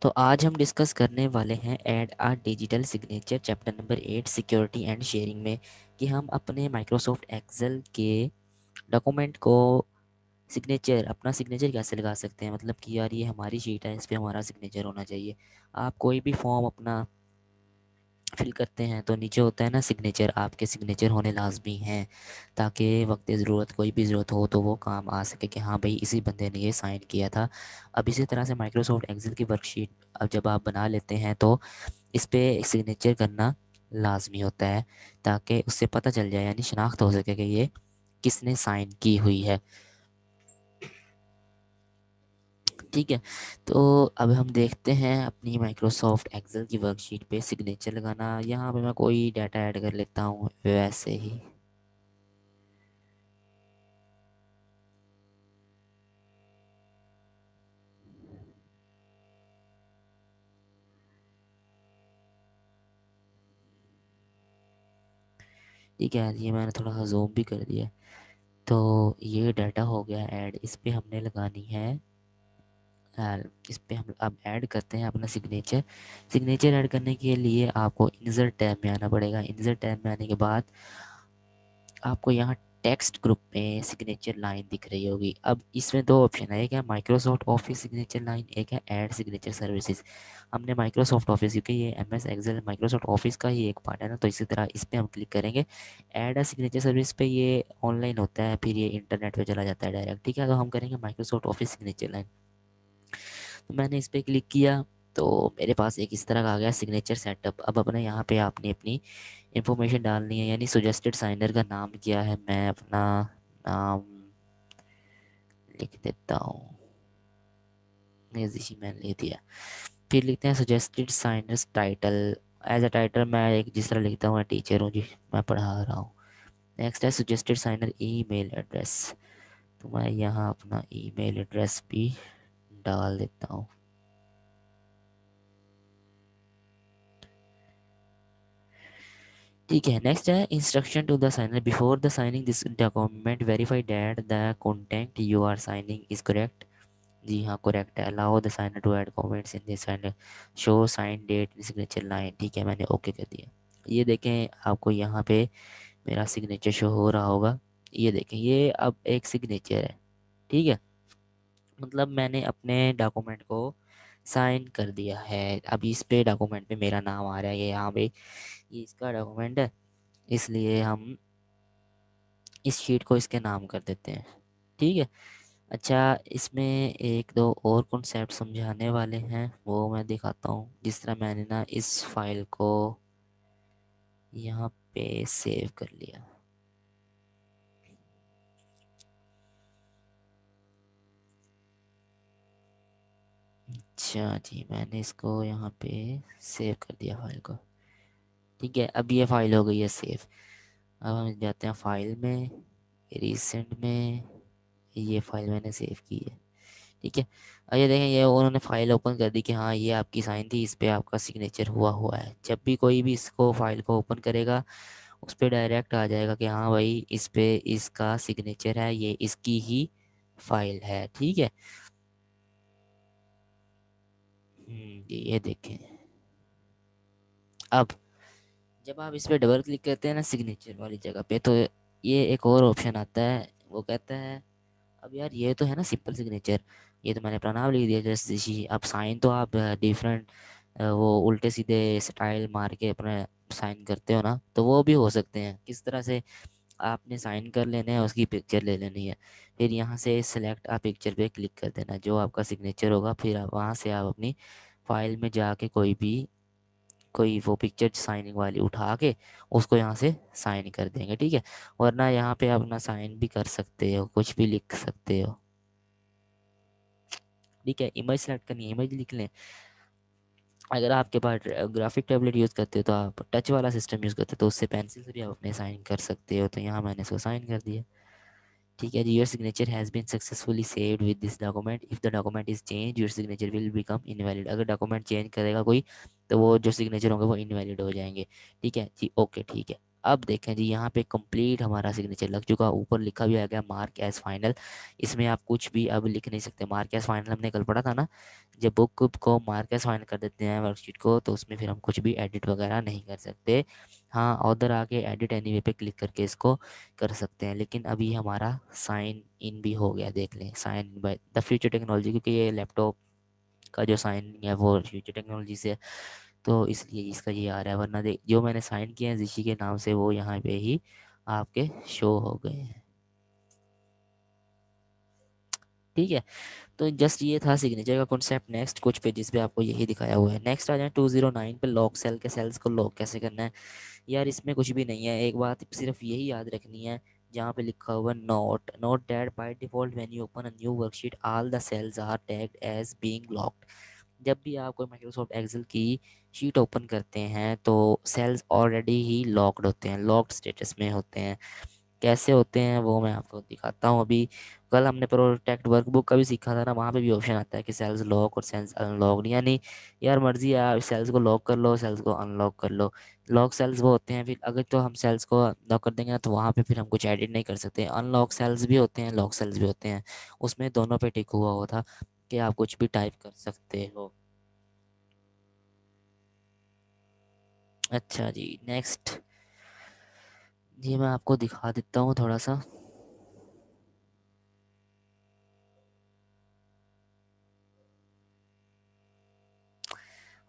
तो आज हम डिस्कस करने वाले हैं add a digital signature chapter number 8 security and sharing में कि हम अपने माइक्रोसॉफ्ट एक्सेल के डॉक्यूमेंट को अपना सिग्नेचर कैसे लगा सकते हैं। मतलब कि यार ये हमारी शीट है, इस पे हमारा सिग्नेचर होना चाहिए। आप कोई भी फॉर्म अपना फिल करते हैं तो नीचे होता है ना सिग्नेचर, आपके सिग्नेचर होने लाजमी हैं ताकि वक्त ज़रूरत कोई भी ज़रूरत हो तो वो काम आ सके कि हाँ भाई इसी बंदे ने ये साइन किया था। अब इसी तरह से माइक्रोसॉफ्ट एक्सेल की वर्कशीट अब जब आप बना लेते हैं तो इस पे सिग्नेचर करना लाजमी होता है ताकि उससे पता चल जाए, यानी शनाख्त हो सके कि ये किसने साइन की हुई है। ठीक है, तो अब हम देखते हैं अपनी माइक्रोसॉफ्ट एक्सेल की वर्कशीट पे सिग्नेचर लगाना। यहाँ पे मैं कोई डाटा ऐड कर लेता हूँ वैसे ही। ठीक है, ये मैंने थोड़ा सा जूम भी कर दिया। तो ये डाटा हो गया ऐड, इस पे हमने लगानी है इस पे हम अब ऐड करते हैं अपना सिग्नेचर। सिग्नेचर ऐड करने के लिए आपको इंसर्ट टैब में आना पड़ेगा। इंसर्ट टैब में आने के बाद आपको यहाँ टेक्स्ट ग्रुप में सिग्नेचर लाइन दिख रही होगी। अब इसमें दो ऑप्शन है, एक है माइक्रोसॉफ्ट ऑफिस सिग्नेचर लाइन, एक है ऐड सिग्नेचर सर्विसेज। हमने माइक्रोसॉफ्ट ऑफिस, क्योंकि ये M S excel Microsoft office का ही एक पार्ट है ना, तो इसी तरह इस पर हम क्लिक करेंगे। ऐड अ सिग्नेचर सर्विस पे ये ऑनलाइन होता है, फिर ये इंटरनेट पे चला जाता है डायरेक्ट। ठीक है, तो हम करेंगे माइक्रोसॉफ्ट ऑफिस सिग्नेचर लाइन। तो मैंने इस पर क्लिक किया तो मेरे पास एक इस तरह का आ गया सिग्नेचर सेटअप। अब अपने यहाँ पे आपने अपनी इंफॉर्मेशन डालनी है, यानी सजेस्टेड साइनर का नाम क्या है, मैं अपना नाम लिख देता हूँ, जी मैंने लिख दिया। फिर लिखते हैं suggested signers title. As a title मैं एक जिस तरह लिखता हूँ, मैं टीचर हूँ जी, मैं पढ़ा रहा हूँ। नेक्स्ट है सजेस्टेड साइनर ईमेल एड्रेस, तो मैं यहाँ अपना ईमेल एड्रेस भी डाल देता हूँ। ठीक है, नेक्स्ट है instruction to the signer before the signing this document verify that the content you are signing is correct. जी हाँ, करेक्ट है। Allow the signer to add comments in this signer, show sign date signature line. ठीक है, मैंने okay कर दिया। ये देखें, आपको यहाँ पे मेरा सिग्नेचर शो हो रहा होगा। ये देखें, ये अब एक सिग्नेचर है। ठीक है, मतलब मैंने अपने डॉक्यूमेंट को साइन कर दिया है। अब इस पे डॉक्यूमेंट पे मेरा नाम आ रहा है, ये यहाँ पे ये इसका डॉक्यूमेंट है, इसलिए हम इस शीट को इसके नाम कर देते हैं। ठीक है, अच्छा इसमें एक दो और कॉन्सेप्ट समझाने वाले हैं, वो मैं दिखाता हूँ। जिस तरह मैंने ना इस फाइल को यहाँ पे सेव कर लिया। अच्छा जी, मैंने इसको यहाँ पे सेव कर दिया फाइल को। ठीक है, अब ये फाइल हो गई है सेव। अब हम जाते हैं फाइल में, रिसेंट में, ये फाइल मैंने सेव की है। ठीक है, अब ये देखें, ये उन्होंने फाइल ओपन कर दी कि हाँ ये आपकी साइन थी, इस पे आपका सिग्नेचर हुआ हुआ है। जब भी कोई भी इसको फाइल को ओपन करेगा उस पे डायरेक्ट आ जाएगा कि हाँ भाई इस पे इसका सिग्नेचर है, ये इसकी ही फाइल है। ठीक है, ये देखें। अब जब आप इस पे डबल क्लिक करते हैं ना सिग्नेचर वाली जगह पे, तो ये एक और ऑप्शन आता है, वो कहता है अब यार ये तो है ना सिंपल सिग्नेचर, ये तो मैंने अपना नाम लिख दिया जैसे। अब साइन तो आप डिफरेंट वो उल्टे सीधे स्टाइल मार के अपना साइन करते हो ना, तो वो भी हो सकते हैं। किस तरह से, आपने साइन कर लेना है, उसकी पिक्चर ले लेनी है, फिर यहाँ से सेलेक्ट आ पिक्चर पे क्लिक कर देना जो आपका सिग्नेचर होगा। फिर आप वहाँ से आप अपनी फाइल में जाके कोई वो पिक्चर साइनिंग वाली उठा के उसको यहाँ से साइन कर देंगे। ठीक है, वरना यहाँ पे अपना साइन भी कर सकते हो, कुछ भी लिख सकते हो। ठीक है, इमेज सेलेक्ट करनी है, इमेज लिख लें। अगर आपके पास ग्राफिक टैबलेट यूज़ करते हो तो आप टच वाला सिस्टम यूज़ करते हो तो उससे पेंसिल से भी आप अपने साइन कर सकते हो। तो यहाँ मैंने इसको साइन कर दिया। ठीक है जी, your signature has been successfully saved with this document. If the document is change your signature will become invalid. अगर डॉक्यूमेंट चेंज करेगा कोई तो वो जो सिग्नेचर होंगे वो इनवैलिड हो जाएंगे। ठीक है जी, ओके ठीक है। अब देखें जी, यहाँ पे कंप्लीट हमारा सिग्नेचर लग चुका, ऊपर लिखा भी आ गया मार्क एज फाइनल। इसमें आप कुछ भी अब लिख नहीं सकते, मार्क एज फाइनल हमने कल पढ़ा था ना, जब बुक को मार्क एज फाइनल कर देते हैं वर्कशीट को, तो उसमें फिर हम कुछ भी एडिट वगैरह नहीं कर सकते। हाँ, ऑर्डर आके एडिट एनीवे पे क्लिक करके इसको कर सकते हैं। लेकिन अभी हमारा साइन इन भी हो गया, देख लें, sign in by the future technology, क्योंकि ये लैपटॉप का जो साइन है वो फ्यूचर टेक्नोलॉजी से, तो इसलिए इसका ये आ रहा है। वरना देख, जो मैंने साइन किए हैं ऋषि के नाम से वो यहाँ पे ही आपके शो हो गए हैं। ठीक है, तो जस्ट ये था सिग्नेचर का कॉन्सेप्ट। नेक्स्ट कुछ पेजेस पे आपको यही दिखाया हुआ है। नेक्स्ट आ जाए 209 पे, लॉक सेल के सेल्स को लॉक कैसे करना है। यार इसमें कुछ भी नहीं है, एक बात सिर्फ यही याद रखनी है, जहाँ पे लिखा हुआ note note that by default when you open a new worksheet all the cells are tagged as being locked. जब भी आप कोई माइक्रोसॉफ्ट एक्सेल की शीट ओपन करते हैं तो सेल्स ऑलरेडी ही लॉक्ड होते हैं, लॉक्ड स्टेटस में होते हैं। कैसे होते हैं वो मैं आपको दिखाता हूँ अभी। कल हमने प्रोटेक्ट वर्कबुक का भी सीखा था ना, वहाँ पे भी ऑप्शन आता है कि सेल्स लॉक और सेल्स अनलॉक्ड, यानी यार मर्जी है, आप सेल्स को लॉक कर लो, सेल्स को अनलॉक कर लो। लॉक सेल्स वो होते हैं, फिर अगर तो हम सेल्स को लॉक कर देंगे ना तो वहाँ पे फिर हम कुछ एडिट नहीं कर सकते। अनलॉक सेल्स भी होते हैं, लॉक सेल्स भी होते हैं, उसमें दोनों पे टिक हुआ हुआ था कि आप कुछ भी टाइप कर सकते हो। अच्छा जी, नेक्स्ट ये मैं आपको दिखा देता हूँ थोड़ा सा।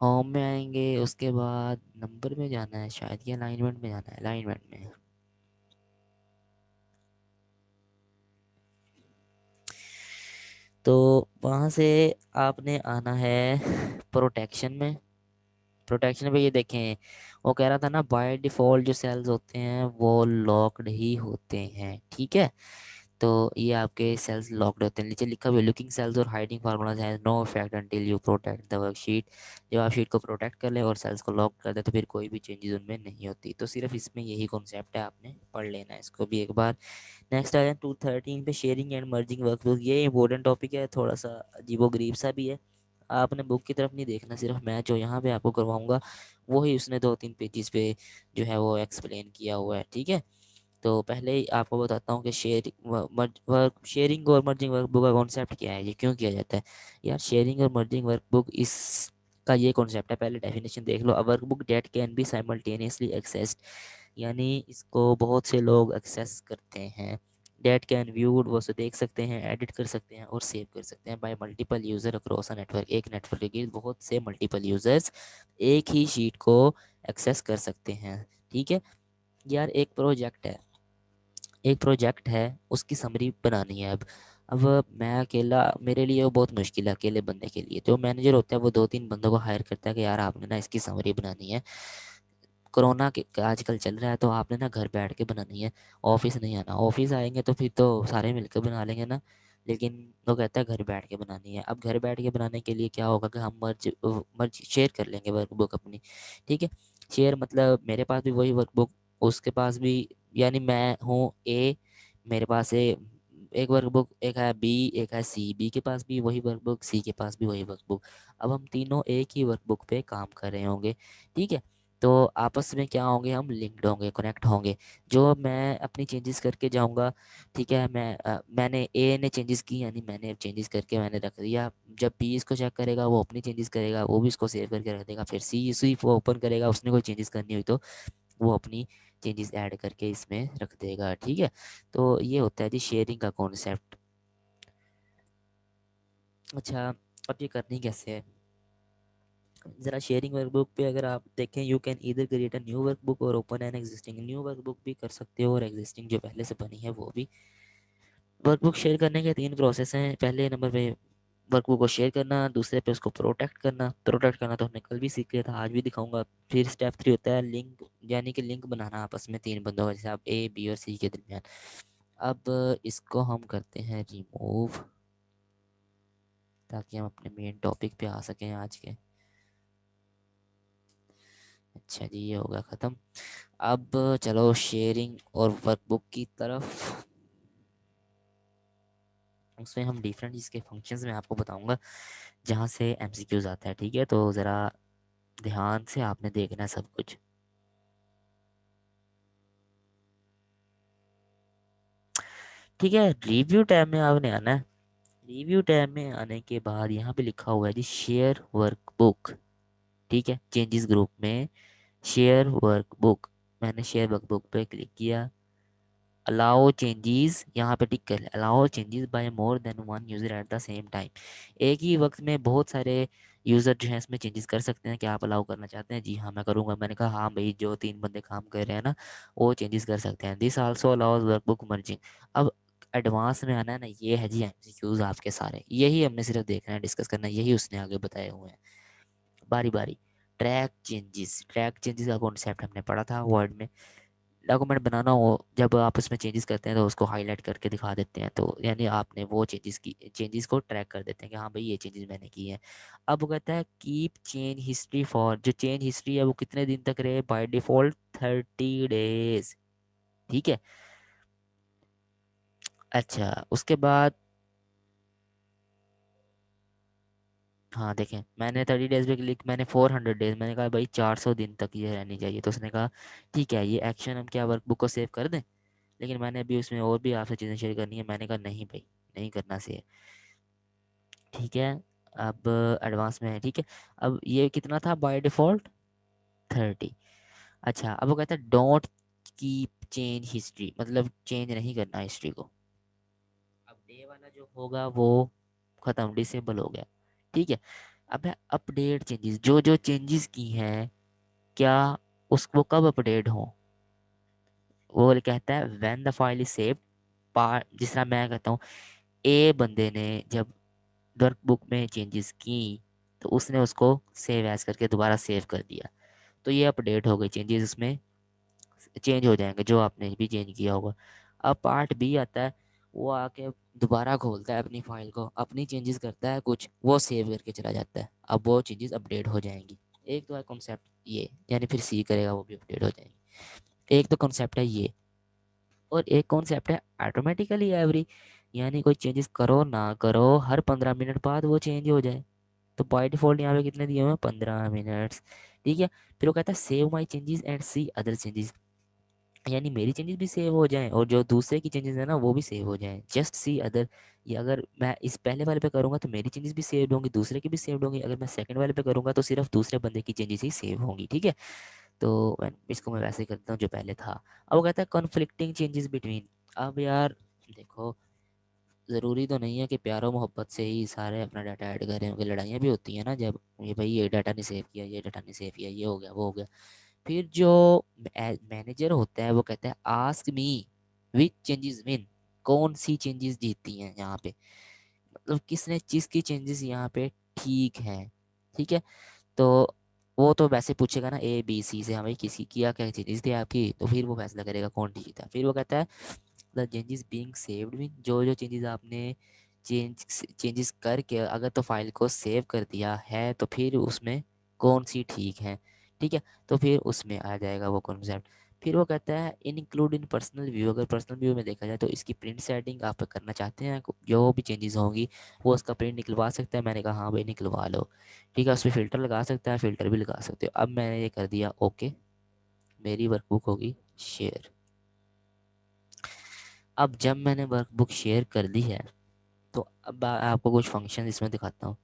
होम में आएंगे, उसके बाद नंबर में जाना है शायद, या अलाइनमेंट में जाना है, अलाइनमेंट में। तो वहाँ से आपने आना है प्रोटेक्शन में। प्रोटेक्शन पे ये देखें, वो कह रहा था ना बाय डिफ़ॉल्ट जो सेल्स होते हैं वो लॉक्ड ही होते हैं, ठीक है। तो ये आपके सेल्स लॉक्ड होते हैं। नीचे लिखा हुआ है लुकिंग सेल्स और hiding formulas has no effect until you protect the worksheet. जब आप शीट को प्रोटेक्ट कर ले और सेल्स को लॉक कर दे तो फिर कोई भी चेंजेस उनमें नहीं होती। तो सिर्फ इसमें यही कॉन्सेप्ट है, आपने पढ़ लेना है इसको भी एक बार। नेक्स्ट आ जाए 213 पे, शेयरिंग एंड मर्जिंग वर्कबुक। ये इंपॉर्टेंट टॉपिक है, थोड़ा सा अजीबोगरीब सा भी है। आपने बुक की तरफ नहीं देखना, सिर्फ मैं जो यहाँ पे आपको करवाऊंगा वही उसने 2-3 पेजेस पे जो है वो एक्सप्लेन किया हुआ है, ठीक है। तो पहले ही आपको बताता हूँ कि शेयरिंग और मर्जिंग वर्कबुक का कॉन्सेप्ट क्या है, ये क्यों किया जाता है। यार शेयरिंग और मर्जिंग वर्कबुक इस का ये कॉन्सेप्ट है, पहले डेफिनेशन देख लो। A workbook that can be simultaneously accessed, यानी इसको बहुत से लोग एक्सेस करते हैं। डेट कैन व्यूड, वो उसे देख सकते हैं, एडिट कर सकते हैं और सेव कर सकते हैं bye multiple user across a network. एक नेटवर्क के बहुत से मल्टीपल यूज़र्स एक ही शीट को एक्सेस कर सकते हैं, ठीक है। यार एक प्रोजेक्ट है उसकी समरी बनानी है। अब मैं अकेला, मेरे लिए वो बहुत मुश्किल है अकेले बनने के लिए। जो मैनेजर होता है वो 2-3 बंदों को हायर करता है कि यार आपने ना इसकी समरी बनानी है। कोरोना के आजकल चल रहा है तो आपने ना घर बैठ के बनानी है, ऑफिस नहीं आना। ऑफिस आएंगे तो फिर तो सारे मिलकर बना लेंगे ना, लेकिन वो कहता है घर बैठ के बनानी है। अब घर बैठ के बनाने के लिए क्या होगा कि हम मर्ज मर्ज शेयर कर लेंगे वर्कबुक अपनी, ठीक है। शेयर मतलब मेरे पास भी वही वर्कबुक, उसके पास भी, यानी मैं हूँ ए, मेरे पास एक वर्कबुक, एक है बी, एक है सी, बी के पास भी वही वर्कबुक, सी के पास भी वही वर्कबुक। अब हम तीनों एक ही वर्कबुक पे काम कर रहे होंगे, ठीक है। तो आपस में क्या होंगे, हम लिंक्ड होंगे, कनेक्ट होंगे। जो मैं अपनी चेंजेस करके जाऊंगा, ठीक है, मैंने ए ने चेंजेस की, यानी मैंने चेंजेस करके मैंने रख दिया। जब बी इसको चेक करेगा वो अपनी चेंजेस करेगा, वो भी इसको सेव करके रख देगा। फिर सी इसी को ओपन करेगा, उसने कोई चेंजेस करनी हुई तो वो अपनी चेंजेस ऐड करके इसमें रख देगा, ठीक है। तो ये होता है जी शेयरिंग का कॉन्सेप्ट। अच्छा, अब ये करनी कैसे है, ज़रा शेयरिंग वर्कबुक पे अगर आप देखें, you can either create a new workbook और open an existing. New workbook भी कर सकते हो और एग्जिस्टिंग जो पहले से बनी है वो भी। वर्कबुक शेयर करने के 3 प्रोसेस हैं। पहले नंबर पे वर्कबुक को शेयर करना, दूसरे पे उसको प्रोटेक्ट करना। प्रोटेक्ट करना तो हमने कल भी सीख लिया था, आज भी दिखाऊंगा। फिर स्टेप 3 होता है लिंक, यानी कि लिंक बनाना आपस में 3 बंदों का, जैसे आप ए बी और सी के दरमियान। अब इसको हम करते हैं रिमूव, ताकि हम अपने मेन टॉपिक पे आ सकें आज के। अच्छा जी, ये होगा ख़त्म। अब चलो शेयरिंग और वर्कबुक की तरफ। उसमें हम डिफरेंट इसके फंक्शंस में आपको बताऊंगा जहाँ से एमसीक्यूज आता है, ठीक है। तो ज़रा ध्यान से आपने देखना है सब कुछ। ठीक है, रिव्यू टैब में आपने आना है। रिव्यू टैब में आने के बाद यहाँ पे लिखा हुआ है जी शेयर वर्कबुक। ठीक है, चेंजेस ग्रुप में शेयर वर्कबुक, मैंने शेयर वर्कबुक पे क्लिक किया। अलाउ चेंजेस यहाँ पे टिक कर ले, allow changes by more than one user eight the same time. एक ही वक्त में बहुत सारे यूज़र जो है इसमें चेंजेस कर सकते हैं, क्या आप अलाउ करना चाहते हैं? जी हाँ मैं करूँगा। मैंने कहा हाँ भाई, जो 3 बंदे काम कर रहे हैं ना वो चेंजेस कर सकते हैं। This also allows workbook merging. अब एडवांस में आना है ना, ये है जी एमसीक्यूज आपके सारे, यही हमने सिर्फ देखना है, डिस्कस करना है, यही उसने आगे बताए हुए हैं बारी बारी। ट्रैक चेंजेस, ट्रैक चेंजेस का कॉन्सेप्ट हमने पढ़ा था वर्ड में। डॉक्यूमेंट बनाना हो, जब आप उसमें चेंजेस करते हैं तो उसको हाईलाइट करके दिखा देते हैं, तो यानी आपने वो चेंजेस को ट्रैक कर देते हैं कि हाँ भाई ये चेंजेस मैंने किए हैं। अब वो कहता है कीप चेंज हिस्ट्री फॉर, जो चेंज हिस्ट्री है वो कितने दिन तक रहे? By default 30 days. ठीक है, अच्छा उसके बाद हाँ देखें, मैंने 30 डेज पे क्लिक, मैंने 400 डेज, मैंने कहा भाई 400 दिन तक ये रहनी चाहिए, तो उसने कहा ठीक है ये एक्शन हम क्या वर्कबुक को सेव कर दें? लेकिन मैंने अभी उसमें और भी आपसे चीज़ें शेयर करनी है, मैंने कहा नहीं भाई, नहीं करना चाहिए। ठीक है, अब एडवांस में है। ठीक है, अब ये कितना था बाय डिफ़ॉल्ट? 30। अच्छा, अब वो कहता है डोंट कीप चेंज हिस्ट्री, मतलब चेंज नहीं करना हिस्ट्री को। अब डे वाला जो होगा वो ख़त्म, डिसेबल हो गया। ठीक है, अब है अपडेट चेंजेस, जो जो चेंजेस की हैं क्या उसको कब अपडेट हो? वो कहता है when the file is save, part, जिस तरह मैं कहता हूँ ए बंदे ने जब वर्कबुक में चेंजेस की तो उसने उसको सेव एज करके दोबारा सेव कर दिया, तो ये अपडेट हो गई, चेंजेस उसमें चेंज हो जाएंगे जो आपने भी चेंज किया होगा। अब पार्ट बी आता है, वो आके दोबारा खोलता है अपनी फाइल को, अपनी चेंजेस करता है कुछ, वो सेव करके चला जाता है, अब वो चेंजेस अपडेट हो जाएंगी। एक तो है कॉन्सेप्ट ये, यानी फिर सी करेगा वो भी अपडेट हो जाएंगी। एक तो कॉन्सेप्ट है ये, और एक कॉन्सेप्ट है ऑटोमेटिकली एवरी, यानी कोई चेंजेस करो ना करो हर 15 मिनट बाद वो चेंज हो जाए। तो बाय डिफॉल्ट यहाँ पे कितने दिए हुए हैं? 15 मिनट्स। ठीक है, फिर वो कहता है save my changes and see other changes, यानी मेरी चेंजेस भी सेव हो जाएं और जो दूसरे की चेंजेस है ना वो भी सेव हो जाएं। जस्ट सी अदर, ये अगर मैं इस पहले वाले पे करूँगा तो मेरी चेंजेस भी सेव होंगी, दूसरे की भी सेव होंगी, अगर मैं सेकंड वाले पे करूँगा तो सिर्फ दूसरे बंदे की चेंजेस ही सेव होंगी। ठीक है, तो इसको मैं वैसे ही करता हूँ जो पहले था। अब वो कहता है कॉन्फ्लिक्टिंग चेंजेस बिटवीन। अब यार देखो, ज़रूरी तो नहीं है कि प्यार और मोहब्बत से ही सारे अपना डाटा ऐड करें, क्योंकि लड़ाइयाँ भी होती हैं ना, जब ये भाई ये डाटा नहीं सेव किया, ये डाटा नहीं सेव किया, ये हो गया वो हो गया। फिर जो मैनेजर होता है वो कहता है आस्क मी विच चेंजेस विन, कौन सी चेंजेस जीतती हैं यहाँ पे, मतलब किसने चीज़ की चेंजेस यहाँ पे ठीक है। ठीक है, तो वो तो वैसे पूछेगा ना ए बी सी से, हाँ भाई किसी की क्या चेंजेस थी आपकी, तो फिर वो फैसला करेगा कौन ठीक था। फिर वो कहता है the changes being saved mean, जो जो चेंजेस आपने चेंजेस करके अगर तो फाइल को सेव कर दिया है तो फिर उसमें कौन सी ठीक है। ठीक है, तो फिर उसमें आ जाएगा वो कॉन्सेप्ट। फिर वो कहता है इंक्लूड इन पर्सनल व्यू, अगर पर्सनल व्यू में देखा जाए तो इसकी प्रिंट सेटिंग आप करना चाहते हैं, जो भी चेंजेस होंगी वो उसका प्रिंट निकलवा सकता है। मैंने कहा हाँ भाई निकलवा लो। ठीक है, उस पर फ़िल्टर लगा सकता है, फ़िल्टर भी लगा सकते हो। अब मैंने ये कर दिया ओके, मेरी वर्कबुक होगी शेयर। अब जब मैंने वर्कबुक शेयर कर दी है तो अब आपको कुछ फंक्शन इसमें दिखाता हूँ।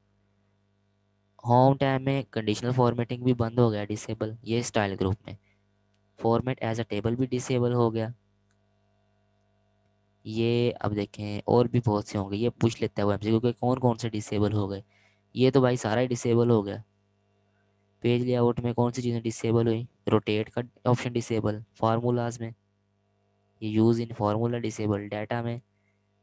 होम टैब में कंडीशनल फॉर्मेटिंग भी बंद हो गया, डिसेबल। ये स्टाइल ग्रुप में फॉर्मेट एज अ टेबल भी डिसेबल हो गया। ये अब देखें और भी बहुत से होंगे, ये पूछ लेता है वो हमसे क्योंकि कौन कौन से डिसेबल हो गए। ये तो भाई सारा ही डिसेबल हो गया। पेज लेआउट में कौन सी चीज़ें डिसेबल हुई? रोटेट का ऑप्शन डिसेबल, फार्मूलाज में ये use in formula disable, data में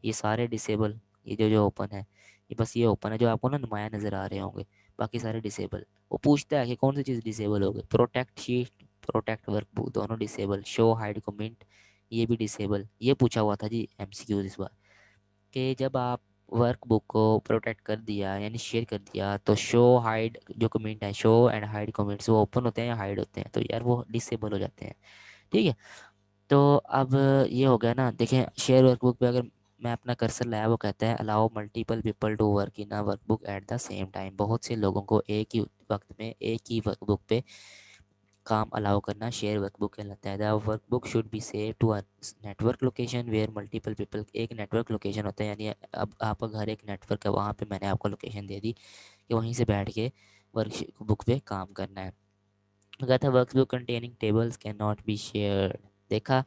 ये सारे डिसेबल। ये जो जो ओपन है, ये बस ये ओपन है जो आपको ना नुमाया नज़र आ रहे होंगे, बाकी सारे डिसेबल। वो पूछता है कि कौन सी चीज़ डिसेबल हो गई, प्रोटेक्ट शीट, प्रोटेक्ट वर्कबुक, दोनों डिसेबल। शो हाइड कमेंट, ये भी डिसेबल। ये पूछा हुआ था जी एमसीक्यूज इस बार, कि जब आप वर्कबुक को प्रोटेक्ट कर दिया यानी शेयर कर दिया तो शो हाइड जो कमेंट है, शो एंड हाइड कमेंट्स वो ओपन होते हैं या हाइड होते हैं, तो यार वो डिसेबल हो जाते हैं। ठीक है, तो अब ये हो गया ना। देखें शेयर वर्कबुक पे अगर मैं अपना कर्सर लाया, वो कहता है allow multiple people to work in a workbook at the same time, बहुत से लोगों को एक ही वक्त में एक ही वर्कबुक पे काम अलाउ करना शेयर वर्कबुक कहलाता है। The workbook should be save to a network location where multiple people, एक नेटवर्क लोकेशन होता है, यानी अब आपका घर एक नेटवर्क है, वहाँ पे मैंने आपको लोकेशन दे दी कि वहीं से बैठ के वर्कबुक पे काम करना है। कहता है workbook containing tables can not be share. देखा,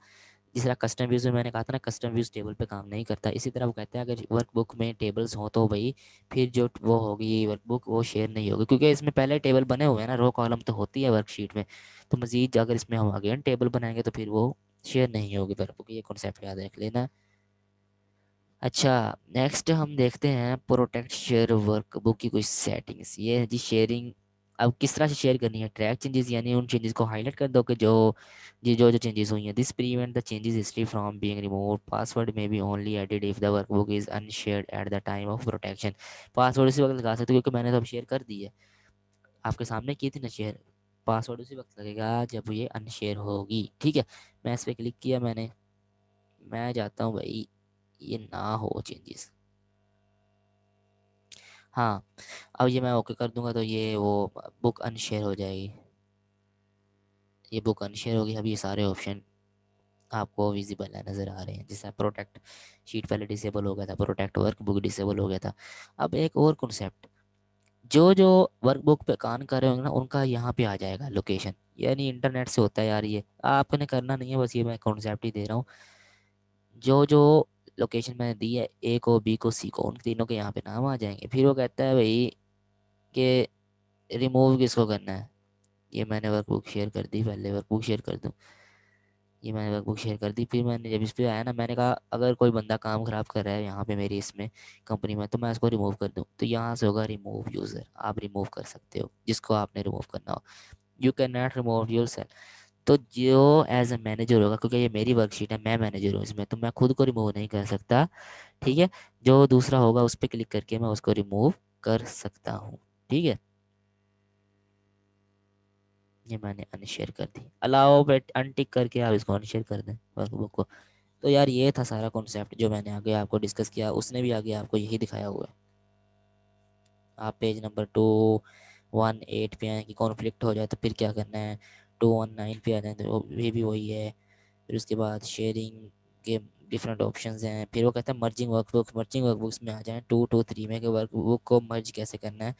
जिस तरह कस्टम व्यूज में मैंने कहा था ना, कस्टम व्यूज टेबल पे काम नहीं करता, इसी तरह वो कहते हैं अगर वर्कबुक में टेबल्स हो तो भाई फिर जो वो होगी वर्कबुक वो शेयर नहीं होगी, क्योंकि इसमें पहले टेबल बने हुए हैं ना, रो कॉलम तो होती है वर्कशीट में, तो मजीद अगर इसमें हम अगेन टेबल बनाएंगे तो फिर वो शेयर नहीं होगी वर्कबुक। ये कॉन्सेप्ट याद रख लेना। अच्छा, नेक्स्ट हम देखते हैं प्रोटेक्ट शेयर वर्कबुक की कुछ सेटिंग्स। ये है जी शेयरिंग। अब किस तरह से शेयर करनी है, ट्रैक चेंजेस, यानी उन चेंजेस को हाईलाइट कर दो कि जो जो चेंजेस हुई हैं। This prevent the changes history from being remove. Password may be only added if the workbook is unshared at the time of protection. Password उसी वक्त लगा सकते हो, क्योंकि मैंने तो अब शेयर कर दी है, आपके सामने की थी ना शेयर। पासवर्ड उसी वक्त लगेगा जब ये अनशेयर होगी। ठीक है, मैं इस पर क्लिक किया मैंने, मैं जाता हूँ भाई ये ना हो चेंजेस। हाँ, अब ये मैं ओके कर दूंगा तो ये वो बुक अनशेयर हो जाएगी। ये बुक अनशेयर होगी। अब ये सारे ऑप्शन आपको विजिबल है, नज़र आ रहे हैं। जैसे प्रोटेक्ट शीट पहले डिसेबल हो गया था, प्रोटेक्ट वर्क बुक डिसेबल हो गया था। अब एक और कॉन्सेप्ट, जो जो वर्कबुक पे काम कर रहे होंगे ना उनका यहाँ पे आ जाएगा लोकेशन, यानी इंटरनेट से होता है यार, ये आपने करना नहीं है, बस ये मैं कॉन्सेप्ट ही दे रहा हूँ। जो जो लोकेशन मैंने दी है, ए को बी को सी को, उन तीनों के यहाँ पे नाम आ जाएंगे। फिर वो कहता है भाई कि रिमूव किसको करना है। ये मैंने वर्कबुक शेयर कर दी, पहले वर्कबुक शेयर कर दूँ। ये मैंने वर्कबुक शेयर कर दी, फिर मैंने जब इस पे आया ना, मैंने कहा अगर कोई बंदा काम ख़राब कर रहा है यहाँ पे मेरी इसमें कंपनी में, तो मैं उसको रिमूव कर दूँ, तो यहाँ से होगा रिमूव यूज़र, आप रिमूव कर सकते हो जिसको आपने रिमूव करना हो। You can not remove your self. तो जो एज ए मैनेजर होगा, क्योंकि ये मेरी वर्कशीट है, मैं मैनेजर हूँ इसमें, तो मैं खुद को रिमूव नहीं कर सकता। ठीक है, जो दूसरा होगा उस पर क्लिक करके मैं उसको रिमूव कर सकता हूँ। ठीक है, ये मैंने अनशेयर कर दी। अलाउ पे अनटिक करके आप इसको अनशेयर कर दें वर्कबुक को। तो यार ये था सारा कॉन्सेप्ट जो मैंने आगे आपको डिस्कस किया, उसने भी आगे आपको यही दिखाया हुआ है। आप पेज नंबर 218 पे आए कि कॉन्फ्लिक्ट हो जाए तो फिर क्या करना है, 219 पे आ जाए तो ये भी वही है। फिर उसके बाद शेयरिंग के डिफरेंट ऑप्शंस हैं। फिर वो कहता है मर्जिंग वर्कबुक, मर्जिंग वर्कबुक्स में आ जाएं 223 में कि वर्कबुक को मर्ज कैसे करना है।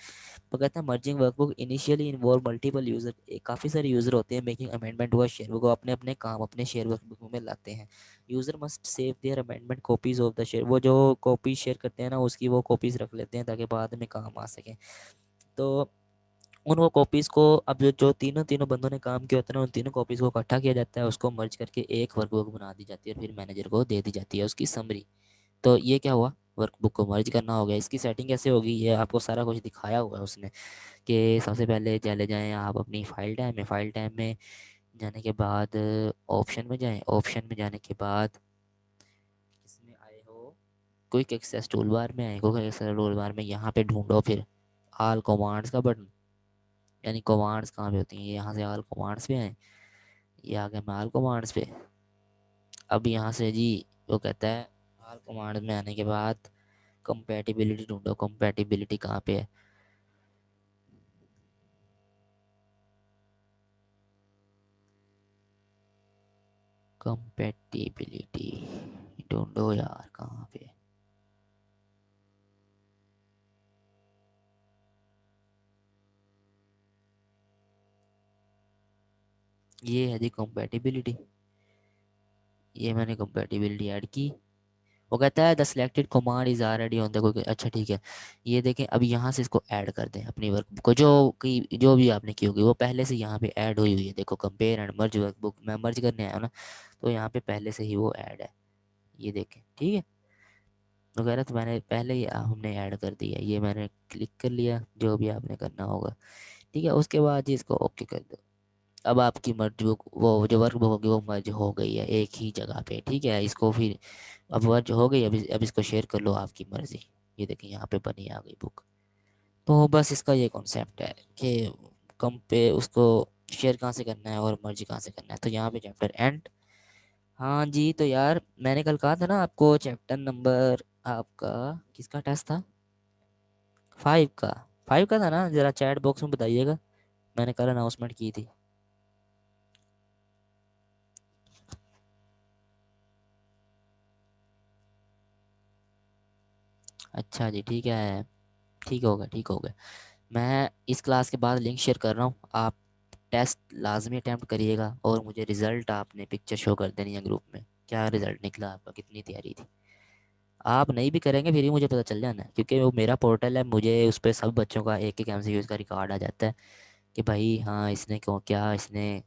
वो कहता है merging workbook initially involve multiple user, काफ़ी सारे यूजर होते हैं मेकिंग अमेंडमेंट हुआ शेयर बुक, वो अपने अपने काम अपने शेयर वर्कबुक में लाते हैं। User must save their amendment copies of the share, वो जो कॉपी शेयर करते हैं ना उसकी वो कॉपीज रख लेते हैं ताकि बाद में काम आ सके। तो उन वो कॉपीज को अब जो जो तीनों तीनों बंदों ने काम किया होता है ना, उन तीनों कॉपीज को इकट्ठा किया जाता है, उसको मर्ज करके एक वर्कबुक बना दी जाती है और फिर मैनेजर को दे दी जाती है उसकी समरी। तो ये क्या हुआ, वर्कबुक को मर्ज करना हो गया। इसकी सेटिंग कैसे होगी ये आपको सारा कुछ दिखाया हुआ है उसने, कि सबसे पहले चले जाएं आप अपनी फाइल टाइम में, फाइल टाइम में जाने के बाद ऑप्शन में जाएं, ऑप्शन में जाने के बाद किसमें आए हो, क्विक एक्सेस टूल बार में आए, क्विक एक्सेस टूल बार में यहाँ पे ढूंढो फिर ऑल कमांड्स का बटन, यानी कमांड्स कहाँ पे होती हैं, ये यहाँ से ऑल कमांड्स पे आए, ये आ गया मैं ऑल कमांड्स पे। अब यहाँ से जी वो कहता है ऑल कमांड्स में आने के बाद कंपैटिबिलिटी ढूंढो, कंपैटिबिलिटी कहाँ पे है। कंपैटिबिलिटी ढूंढो यार कहाँ पे। ये है जी कंपैटिबिलिटी, ये मैंने कंपैटिबिलिटी ऐड की। वो कहता है the selected command is already on the कोई, अच्छा ठीक है। ये देखें, अब यहाँ से इसको ऐड कर दें अपनी वर्कबुक को, जो कि जो भी आपने की होगी वो पहले से यहाँ पे ऐड हुई हुई है। देखो कंपेयर एंड मर्ज वर्कबुक, मैं मर्ज करने आया हूँ ना, तो यहाँ पे पहले से ही वो ऐड है, ये देखें। ठीक है, वगैरह तो मैंने पहले ही हमने ऐड कर दिया, ये मैंने क्लिक कर लिया, जो भी आपने करना होगा। ठीक है, उसके बाद जी इसको ओके कर दो। अब आपकी मर्ज बुक वो जो वर्क बुक होगी वो मर्ज हो गई है एक ही जगह पे। ठीक है, इसको फिर अब मर्ज हो गई, अब इसको शेयर कर लो आपकी मर्जी। ये देखिए यहाँ पे बनी आ गई बुक। तो बस इसका ये कॉन्सेप्ट है कि कम पे उसको शेयर कहाँ से करना है और मर्ज कहाँ से करना है। तो यहाँ पे चैप्टर एंड। हाँ जी, तो यार मैंने कल कहा था ना आपको चैप्टर नंबर आपका किसका टेस्ट था, 5 का। 5 का था ना, ज़रा चैट बॉक्स में बताइएगा, मैंने कल अनाउंसमेंट की थी। अच्छा जी, ठीक है, ठीक होगा, ठीक होगा। मैं इस क्लास के बाद लिंक शेयर कर रहा हूँ, आप टेस्ट लाजमी अटैम्प्ट करिएगा और मुझे रिज़ल्ट आपने पिक्चर शो कर देनी है ग्रुप में, क्या रिज़ल्ट निकला आपका, कितनी तैयारी थी। आप नहीं भी करेंगे फिर भी मुझे पता चल जाना है, क्योंकि वो मेरा पोर्टल है, मुझे उस पर सब बच्चों का एक एक एमसीक्यूज का रिकॉर्ड आ जाता है कि भाई हाँ इसने क्यों, क्या इसने,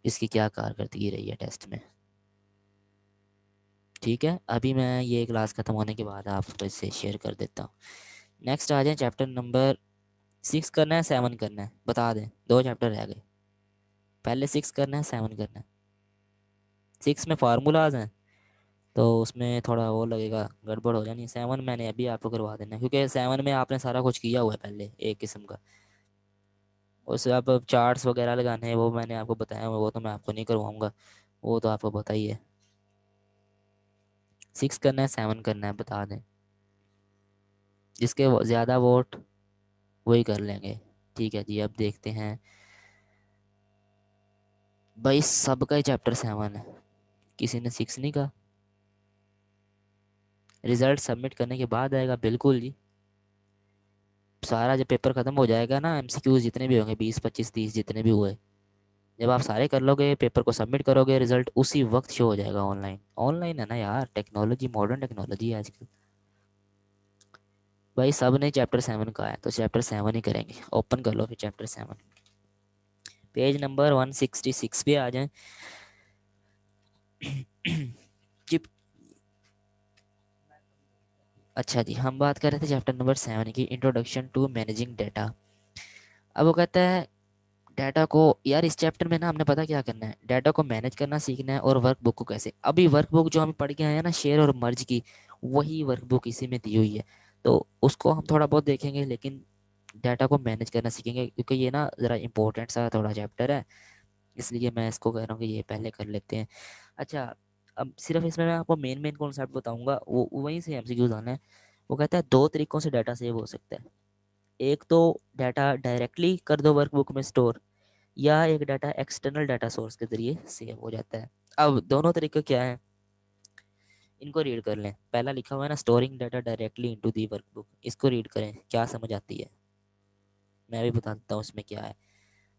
इसकी क्या कारकर्दगी रही है टेस्ट में। ठीक है, अभी मैं ये क्लास ख़त्म होने के बाद आपको इससे शेयर कर देता हूँ। नेक्स्ट आ जाए, चैप्टर नंबर 6 करना है 7 करना है, बता दें, 2 चैप्टर रह गए। पहले 6 करना है 7 करना है। 6 में फार्मूलाज हैं तो उसमें थोड़ा वो लगेगा, गड़बड़ हो जानी। 7 मैंने अभी आपको करवा देना है, क्योंकि 7 में आपने सारा कुछ किया हुआ है पहले एक किस्म का। उससे आप चार्ट्स वगैरह लगाने हैं वो मैंने आपको बताया हुआ है, वो तो मैं आपको नहीं करवाऊंगा, वो तो आपको पता ही है। 6 करना है 7 करना है, बता दें। जिसके ज़्यादा वोट वही कर लेंगे। ठीक है जी, अब देखते हैं। भाई सबका ही चैप्टर 7 है, किसी ने 6 नहीं कहा। रिजल्ट सबमिट करने के बाद आएगा, बिल्कुल जी। सारा जब पेपर ख़त्म हो जाएगा ना, एमसीक्यूज जितने भी होंगे, 20 25 30 जितने भी हुए, जब आप सारे कर लोगे, पेपर को सबमिट करोगे, रिजल्ट उसी वक्त शो हो जाएगा ऑनलाइन। ऑनलाइन है ना यार, टेक्नोलॉजी, मॉडर्न टेक्नोलॉजी है आजकल। भाई सब ने चैप्टर 7 का है तो चैप्टर 7 ही करेंगे। ओपन कर लो फिर चैप्टर 7, पेज नंबर 166 पे आ जाए। चिप। अच्छा जी, हम बात कर रहे थे चैप्टर नंबर 7 की, इंट्रोडक्शन टू मैनेजिंग डाटा। अब वो कहता है डाटा को, यार इस चैप्टर में ना हमने पता क्या करना है, डाटा को मैनेज करना सीखना है और वर्कबुक को कैसे। अभी वर्कबुक जो हम पढ़ के आए हैं ना, शेयर और मर्ज की, वही वर्कबुक इसी में दी हुई है, तो उसको हम थोड़ा बहुत देखेंगे, लेकिन डाटा को मैनेज करना सीखेंगे, क्योंकि ये ना ज़रा इंपॉर्टेंट सा थोड़ा चैप्टर है, इसलिए मैं इसको कह रहा हूँ कि ये पहले कर लेते हैं। अच्छा, अब सिर्फ इसमें मैं आपको मेन मेन कॉन्सेप्ट बताऊंगा, वो वहीं से एमसीक्यूज आना है। वो कहता है 2 तरीकों से डाटा सेव हो सकता है। एक तो डाटा डायरेक्टली कर दो वर्कबुक में स्टोर, या एक डाटा एक्सटर्नल डाटा सोर्स के जरिए सेव हो जाता है। अब दोनों तरीके क्या है, इनको रीड कर लें। पहला लिखा हुआ है ना, storing data directly into the workbook, इसको रीड करें, क्या समझ आती है। मैं भी बता देता हूँ इसमें क्या है।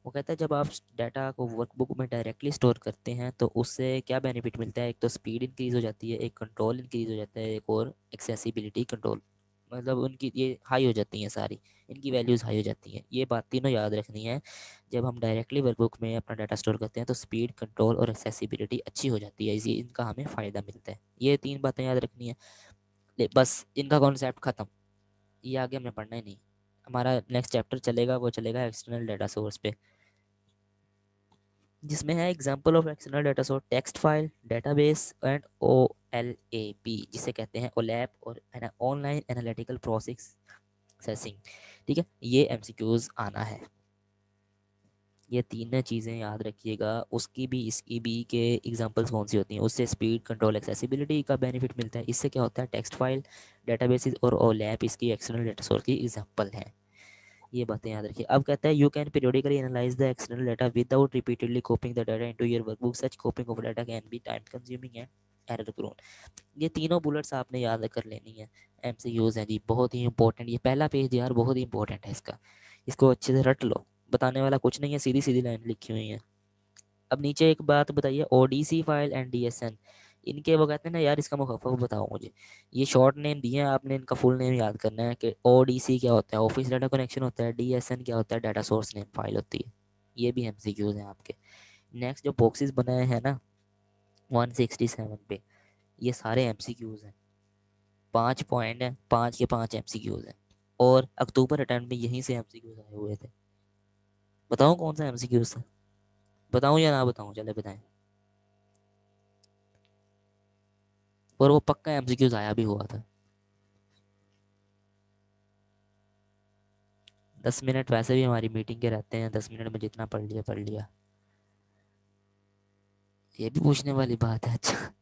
वो कहता है जब आप डाटा को वर्कबुक में डायरेक्टली स्टोर करते हैं तो उससे क्या बेनिफिट मिलता है, एक तो स्पीड इंक्रीज़ हो जाती है, एक कंट्रोल इंक्रीज़ हो जाता है, एक और एक्सेसिबिलिटी कंट्रोल, मतलब उनकी ये हाई हो जाती हैं सारी, इनकी वैल्यूज़ हाई हो जाती हैं। ये बात तीनों याद रखनी है। जब हम डायरेक्टली वर्कबुक में अपना डाटा स्टोर करते हैं तो स्पीड, कंट्रोल और एक्सेसिबिलिटी अच्छी हो जाती है, इसी इनका हमें फ़ायदा मिलता है। ये 3 बातें याद रखनी है। बस इनका कॉन्सेप्ट ख़त्म, ये आगे हमने पढ़ना ही नहीं। हमारा नेक्स्ट चैप्टर चलेगा, वो चलेगा एक्सटर्नल डाटा सोर्स पे, जिसमें है example of external data source, text file, database and OLAP, जिसे कहते हैं ओलैप, और है ना ऑनलाइन एनालिटिकल प्रोसेसिंग। ठीक है, ये एमसीक्यूज आना है। ये तीन चीज़ें याद रखिएगा, उसकी भी इसकी भी, के एग्जांपल्स कौन सी होती हैं। उससे स्पीड, कंट्रोल, एक्सेसिबिलिटी का बेनिफिट मिलता है। इससे क्या होता है, टेक्स्ट फाइल, डेटाबेसेस और ओलैप इसकी एक्सटर्नल डाटा सोर्स की एग्जांपल हैं। ये बातें याद रखिए। अब कहता है you can periodically analyse the external data without repeatedly copying the data into your workbook, such copying of data can be time consuming and error prone. ये तीनों बुलेट्स आपने याद कर लेनी है, एमसीक्यूज हैं जी, बहुत ही इंपॉर्टेंट। ये पहला पेज यार बहुत ही इंपॉर्टेंट है इसका, इसको अच्छे से रट लो, बताने वाला कुछ नहीं है, सीधी सीधी लाइन लिखी हुई है। अब नीचे एक बात बताइए, ओडीसी फाइल एंड डीएसएन, इनके वो कहते हैं ना यार, इसका मुखफ़फ़ बताओ मुझे। ये शॉर्ट नेम दिए हैं, आपने इनका फुल नेम याद करना है कि ओडीसी क्या होता है, ऑफिस डाटा कनेक्शन होता है, डीएसएन क्या होता है, डाटा सोर्स नेम फाइल होती है। ये भी एमसीक्यूज हैं आपके। नेक्स्ट जो बॉक्सेस बनाए हैं ना 167 पे, ये सारे एमसीक्यूज हैं। 5 पॉइंट हैं, 5 के 5 एमसीक्यूज हैं, और अक्टूबर अटेम्प्ट में यहीं से एमसीक्यूज आए हुए थे। बताऊँ कौन सा एमसीक्यूज था, बताऊँ या ना बताऊँ, चले बताएं। और वो पक्का एमसीक्यूज आया भी हुआ था। 10 मिनट वैसे भी हमारी मीटिंग के रहते हैं, 10 मिनट में जितना पढ़ लिया पढ़ लिया। ये भी पूछने वाली बात है, अच्छा।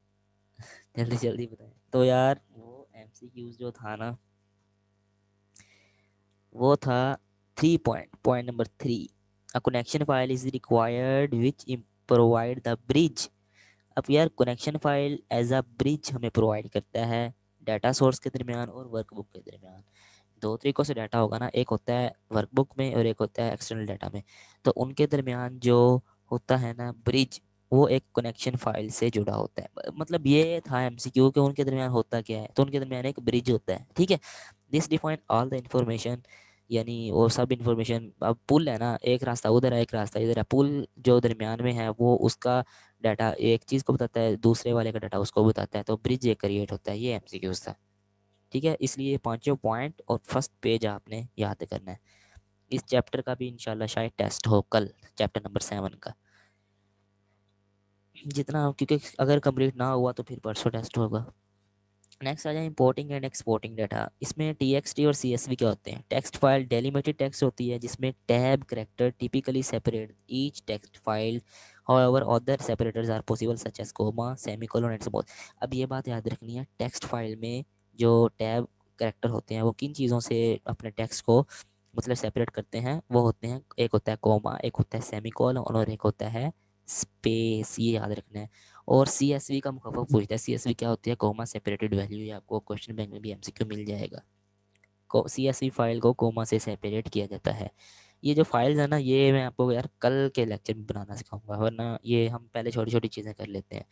जल्दी जल्दी बताएं तो यार, वो एमसीक्यूज जो था ना, वो था 3 point, point number 3, a connection file is required which provide the bridge. अब यार connection file as a bridge हमें प्रोवाइड करता है डाटा सोर्स के दरमियान और वर्कबुक के दरमियान। दो तरीक़ों से डाटा होगा ना, एक होता है वर्कबुक में और एक होता है एक्सटर्नल डाटा में। तो उनके दरमियान जो होता है ना ब्रिज, वो एक कनेक्शन फाइल से जुड़ा होता है। मतलब ये था एमसीक्यू कि उनके दरमियान होता क्या है, तो उनके दरमियान एक ब्रिज होता है, ठीक है। This define all the information, यानी वो सब इंफॉर्मेशन। अब पुल है ना, एक रास्ता उधर है एक रास्ता इधर है, पुल जो दरमियान में है वो उसका डाटा एक चीज़ को बताता है, दूसरे वाले का डाटा उसको बताता है, तो ब्रिज एक क्रिएट होता है। ये एमसीक्यूज था, ठीक है। इसलिए पांचों पॉइंट और फर्स्ट पेज आपने याद करना है। इस चैप्टर का भी इंशाल्लाह शायद टेस्ट हो कल, चैप्टर नंबर 7 का, जितना, क्योंकि अगर कंप्लीट ना हुआ तो फिर परसों टेस्ट होगा। नेक्स्ट आ जाए इंपोर्टिंग एंड एक्सपोर्टिंग डाटा। इसमें टीएक्सटी और सीएसवी क्या होते हैं? टेक्स्ट फाइल डेलिमिटेड टेक्स्ट होती है जिसमें tab character typically separate each text file, however other separators are possible such as comma, semicolon and small. अब ये बात याद रखनी है, टेक्स्ट फाइल में जो टैब करेक्टर होते हैं वो किन चीज़ों से अपने टेक्स्ट को मतलब सेपरेट करते हैं? वो होते हैं, एक होता है कोमा, एक होता है सेमीकोलन और एक होता है स्पेस। ये याद रखना है। और सी एस वी का मुखफ़फ़ पूछता है, सी एस वी क्या होती है? Coma separated value. ये आपको क्वेश्चन बैंक में भी एमसीक्यू मिल जाएगा। सी एस वी फाइल को कोमा से सेपरेट किया जाता है। ये जो फाइल्स है ना, ये मैं आपको यार कल के लेक्चर में बनाना सिखाऊंगा, वरना ये हम पहले छोटी छोटी चीज़ें कर लेते हैं।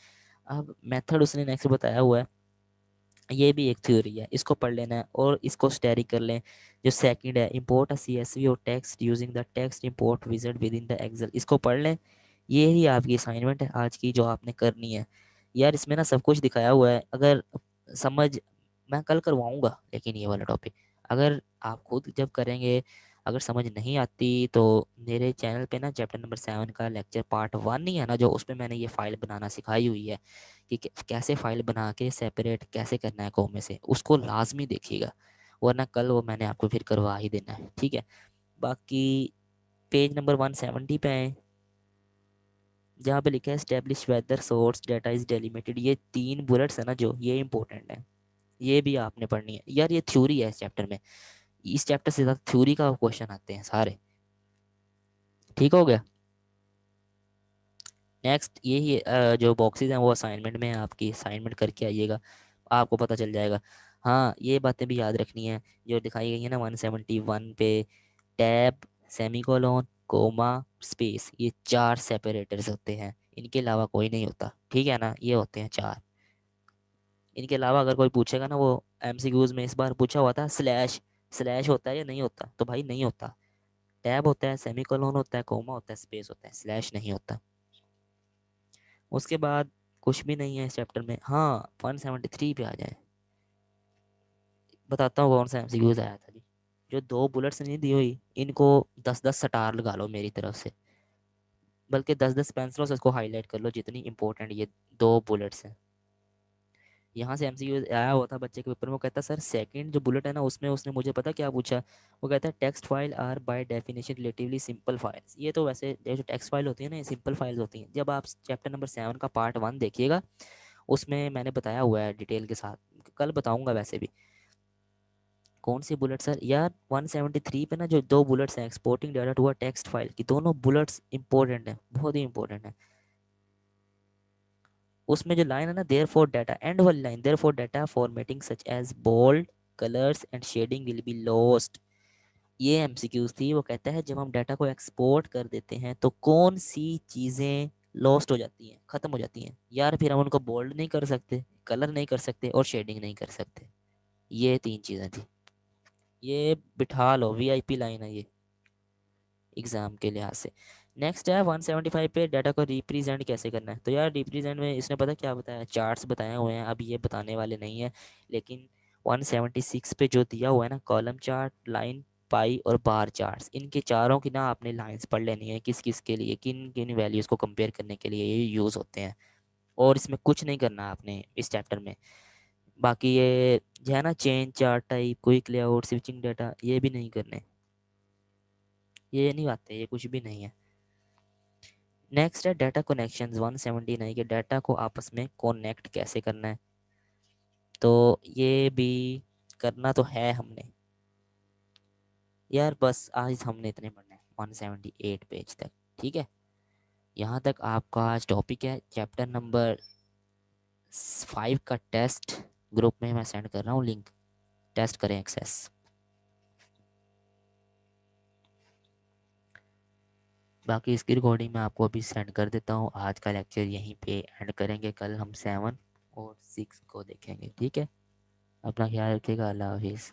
अब मेथड उसने नेक्स्ट बताया हुआ है, ये भी एक थ्योरी है, इसको पढ़ लेना है और इसको स्टडी कर लें। जो सेकंड है, इंपोर्ट अ सीएसवी और text using the text import wizard within the excel, इसको पढ़ लें। ये ही आपकी असाइनमेंट है आज की जो आपने करनी है। यार इसमें ना सब कुछ दिखाया हुआ है, अगर समझ, मैं कल करवाऊंगा लेकिन ये वाला टॉपिक, अगर आप खुद जब करेंगे, अगर समझ नहीं आती तो मेरे चैनल पे ना चैप्टर नंबर 7 का लेक्चर पार्ट 1 ही है ना, जो उस पर मैंने ये फाइल बनाना सिखाई हुई है कि कैसे फाइल बना के सेपरेट कैसे करना है कोमे से, उसको लाजमी देखिएगा, वरना कल वो मैंने आपको फिर करवा ही देना है, ठीक है। बाकी पेज नंबर 170 पे आए, जहाँ पे लिखा है establish whether source data is delimited. ये 3 बुलेट्स है ना जो, ये इंपॉर्टेंट है, ये भी आपने पढ़नी है यार। ये थ्योरी है इस चैप्टर में, इस चैप्टर से ज़्यादा थ्योरी का क्वेश्चन आते हैं सारे, ठीक हो गया। नेक्स्ट यही जो बॉक्सेस हैं वो असाइनमेंट में है, आपकी असाइनमेंट करके आइएगा, आपको पता चल जाएगा। हाँ ये बातें भी याद रखनी है जो दिखाई गई है ना 171 पे, टैब, सेमीकोलन, कोमा, स्पेस, ये 4 सेपरेटर्स होते हैं, इनके अलावा कोई नहीं होता, ठीक है ना। ये होते हैं 4, इनके अलावा अगर कोई पूछेगा ना, वो एमसीक्यूज में इस बार पूछा हुआ था, स्लैश, स्लैश होता है या नहीं होता? तो भाई नहीं होता। टैब होता है, सेमीकोलन होता है, कोमा होता है, स्पेस होता है, स्लैश नहीं होता। उसके बाद कुछ भी नहीं है इस चैप्टर में। हाँ 173 पे आ जाए, बताता हूँ कौन सा एमसीक्यूज आया था जी। जो 2 बुलेट्स नहीं दी हुई, इनको 10-10 स्टार लगा लो मेरी तरफ से, बल्कि 10-10 पेंसिलों से इसको हाईलाइट कर लो, जितनी इंपॉर्टेंट ये 2 बुलेट्स हैं। यहाँ से एमसीक्यू आया हुआ था बच्चे के पेपर में, वो कहता सर सेकंड जो बुलेट है ना, उसमें उसने मुझे पता क्या पूछा, वो कहता है text file are by definition relatively simple files. ये तो वैसे ये जो टेक्स्ट फाइल होती है ना, ये सिंपल फाइल्स होती हैं। जब आप चैप्टर नंबर 7 का पार्ट 1 देखिएगा, उसमें मैंने बताया हुआ है डिटेल के साथ, कल बताऊंगा वैसे भी। कौन सी बुलेट सर? यार 173 पे ना जो 2 बुलेट्स हैं, exporting data to a text file की, दोनों बुलेट्स इंपॉर्टेंट है, बहुत ही इंपॉर्टेंट है। उसमें जो लाइन है ना, देयर फॉर डाटा, एंड वाली line, therefore data formatting such as bold colours and shading will be lost. ये एमसीक्यूज थी। वो कहता है जब हम डाटा को एक्सपोर्ट कर देते हैं तो कौन सी चीज़ें लॉस्ट हो जाती हैं, ख़त्म हो जाती हैं? यार फिर हम उनको बोल्ड नहीं कर सकते, कलर नहीं कर सकते और शेडिंग नहीं कर सकते। ये 3 चीज़ें थी। ये बिठा लो, वीआईपी लाइन है ये एग्जाम के लिहाज से। नेक्स्ट है 175 पे, डाटा को रिप्रेजेंट कैसे करना है। तो यार रिप्रेजेंट में इसने पता क्या बताया, चार्ट्स बताए हुए हैं, अब ये बताने वाले नहीं है। लेकिन 176 पे जो दिया हुआ है ना, कॉलम चार्ट, लाइन, पाई और बार चार्ट्स, इनके चारों की ना आपने लाइंस पढ़ लेनी है, किस किस के लिए, किन किन वैल्यूज़ को कंपेयर करने के लिए ये यूज़ होते हैं। और इसमें कुछ नहीं करना आपने इस चैप्टर में। बाकी ये जो है ना, change chart type, quick layout, switching data, ये भी नहीं करने, ये नहीं आते, ये कुछ भी नहीं है। नेक्स्ट है डाटा कनेक्शंस 179 के, डाटा को आपस में कनेक्ट कैसे करना है। तो ये भी करना तो है हमने यार, बस आज हमने इतने पढ़ने हैं 178 पेज तक, ठीक है। यहाँ तक आपका आज टॉपिक है, चैप्टर नंबर 5 का टेस्ट ग्रुप में मैं सेंड कर रहा हूँ लिंक, टेस्ट करें एक्सेस। बाकी इसकी रिकॉर्डिंग मैं आपको अभी सेंड कर देता हूँ। आज का लेक्चर यहीं पे एंड करेंगे, कल हम 7 और 6 को देखेंगे। ठीक है, अपना ख्याल रखिएगा। अल्लाह हाफिज़।